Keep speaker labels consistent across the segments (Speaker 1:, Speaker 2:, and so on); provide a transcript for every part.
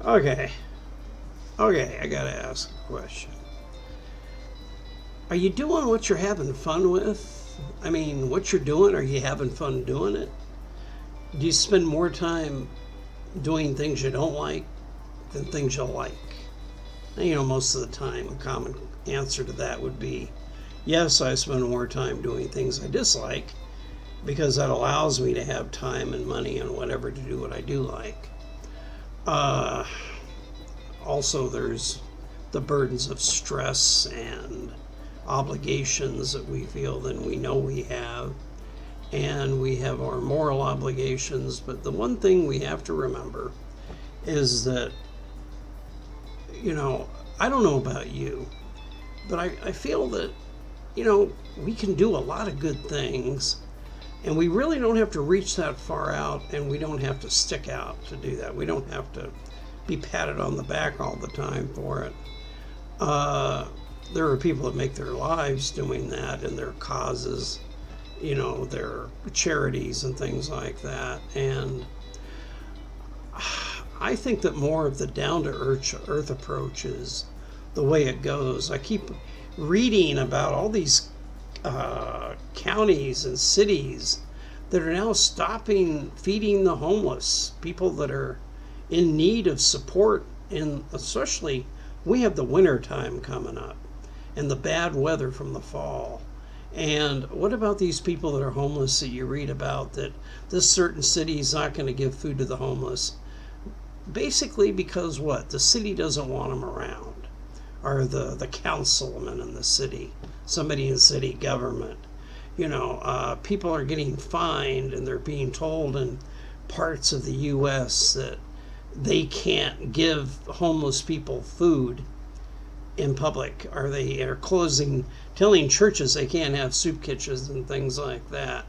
Speaker 1: Okay. Okay, I gotta ask a question. Are you doing what you're having fun with? I mean, what you're doing, are you having fun doing it? Do you spend more time doing things you don't like than things you like? And, most of the time, a common answer to that would be yes, I spend more time doing things I dislike because that allows me to have time and money and whatever to do what I do like. Uh, Also, there's the burdens of stress and obligations that we feel that we know we have. And we have our moral obligations. But the one thing we have to remember is that, I don't know about you, but I feel that, we can do a lot of good things. And we really don't have to reach that far out, and we don't have to stick out to do that. We don't have to be patted on the back all the time for it. There are people that make their lives doing that in their causes, their charities and things like that. And I think that more of the down-to-earth approach is the way it goes. I keep reading about all these counties and cities that are now stopping feeding the homeless, people that are in need of support. And especially, we have the winter time coming up and the bad weather from the fall. And what about these people that are homeless that you read about, that this certain city is not going to give food to the homeless? Basically because what? The city doesn't want them around. Or the councilman in the city, somebody in city government. People are getting fined, and they're being told in parts of the U.S. that they can't give homeless people food in public, or they are telling churches they can't have soup kitchens and things like that.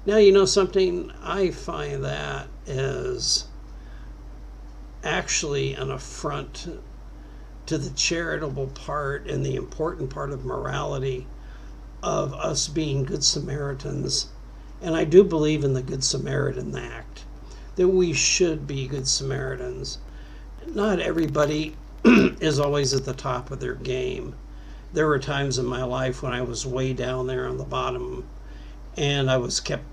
Speaker 1: Now, something, I find that is actually an affront to the charitable part and the important part of morality of us being good Samaritans. And I do believe in the Good Samaritan Act, that we should be good Samaritans. Not everybody is always at the top of their game. There were times in my life when I was way down there on the bottom, and I was kept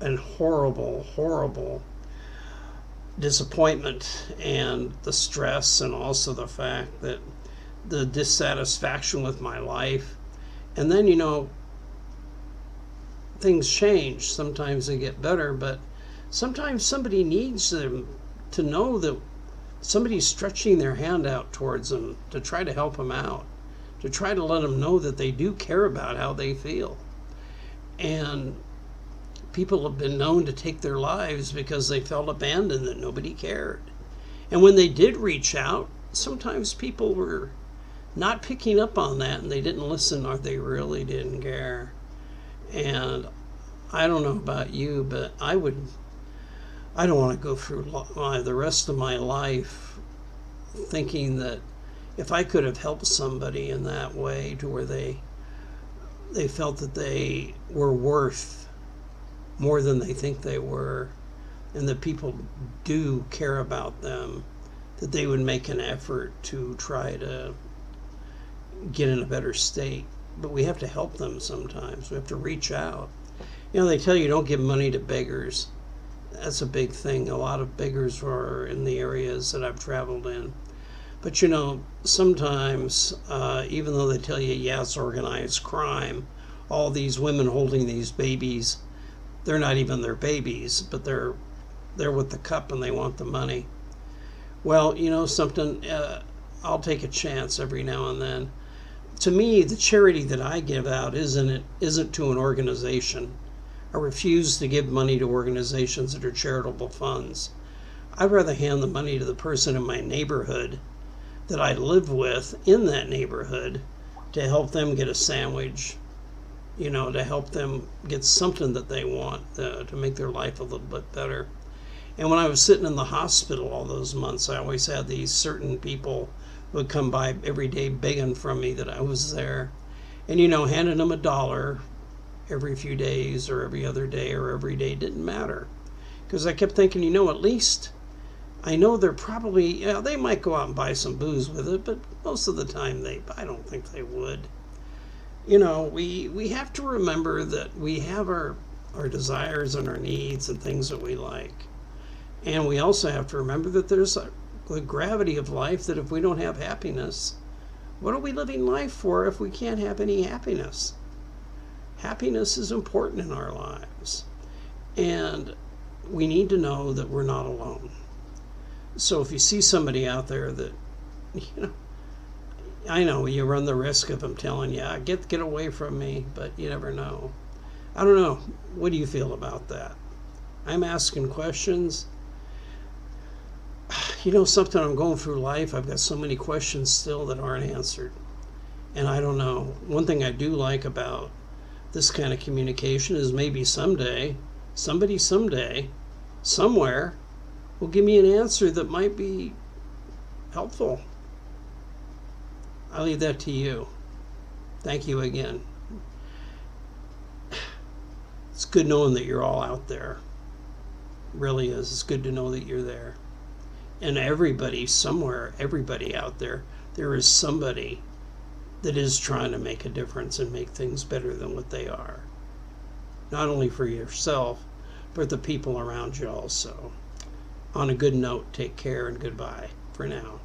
Speaker 1: in horrible, horrible disappointment, and the stress, and also the fact that the dissatisfaction with my life. And then, things change. Sometimes they get better, but sometimes somebody needs them to know that somebody's stretching their hand out towards them to try to help them out, to try to let them know that they do care about how they feel. And people have been known to take their lives because they felt abandoned, that nobody cared. And when they did reach out, sometimes people were not picking up on that, and they didn't listen, or they really didn't care. And I don't know about you, but I don't want to go through the rest of my life thinking that if I could have helped somebody in that way to where they felt that they were worth more than they think they were, and that people do care about them, that they would make an effort to try to get in a better state. But we have to help them sometimes. We have to reach out. They tell you don't give money to beggars. That's a big thing. A lot of beggars are in the areas that I've traveled in. But sometimes, even though they tell you, yeah, it's organized crime, all these women holding these babies, they're not even their babies, but they're with the cup and they want the money. Well, something, I'll take a chance every now and then. To me, the charity that I give out isn't to an organization. I refuse to give money to organizations that are charitable funds. I'd rather hand the money to the person in my neighborhood that I live with in that neighborhood to help them get a sandwich, to help them get something that they want to make their life a little bit better. And when I was sitting in the hospital all those months, I always had these certain people who would come by every day begging from me that I was there. And, handing them $1 every few days or every other day or every day didn't matter. Because I kept thinking, at least I know they're probably, yeah, they might go out and buy some booze with it, but most of the time I don't think they would. We have to remember that we have our desires and our needs and things that we like. And we also have to remember that there's the gravity of life, that if we don't have happiness, what are we living life for if we can't have any happiness? Happiness is important in our lives. And we need to know that we're not alone. So if you see somebody out there that, I know you run the risk of them telling you, get away from me, but you never know. I don't know. What do you feel about that? I'm asking questions. Something, I'm going through life, I've got so many questions still that aren't answered. And I don't know. One thing I do like about this kind of communication is maybe someday, somebody someday, somewhere, will give me an answer that might be helpful. I'll leave that to you. Thank you again. It's good knowing that you're all out there. It really is. It's good to know that you're there. And everybody somewhere, everybody out there, there is somebody that is trying to make a difference and make things better than what they are. Not only for yourself, but the people around you also. On a good note, take care and goodbye for now.